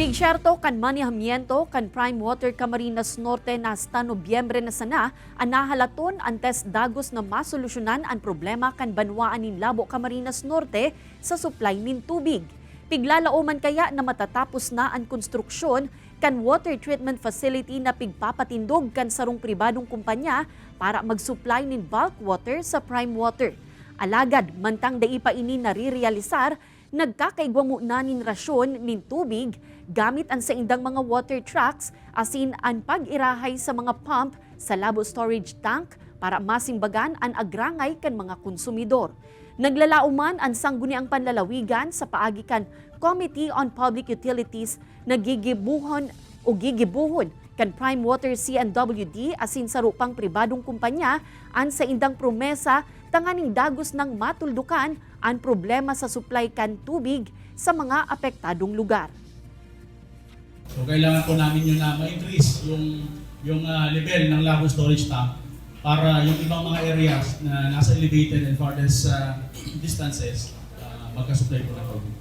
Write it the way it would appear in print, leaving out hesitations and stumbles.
Pigsyerto kan manihamiento kan Prime Water Camarines Norte na hasta Nobyembre na sana, anahalaton antes dagos na masolusyonan ang problema kan banwaan nin Labo Camarines Norte sa supply nin tubig. Piglalauman kaya na matatapos na ang konstruksyon kan water treatment facility na pigpapatindog kan sarong pribadong kumpanya para mag-supply nin bulk water sa Prime Water. Alagad, mantang daipa ini narirealisar, nagkakaigwa muna nin rasyon nin tubig gamit ang sa indang mga water trucks asin ang pag-irahay sa mga pump sa Labo storage tank para masimbagan ang agrangay kan mga konsumidor. Naglalauman ang sangguniang panlalawigan sa paagikan Committee on Public Utilities na gigibuhon kan Prime Water C&WD asin sa rupang pribadong kumpanya ang sa indang promesa tanganing dagos ng matuldukan ang problema sa supply kan tubig sa mga apektadong lugar. So kailangan po namin yun na ma-increase yung level ng Labo storage tank para yung ibang mga areas na nasa elevated and farthest distances magka-supply po ng tubig.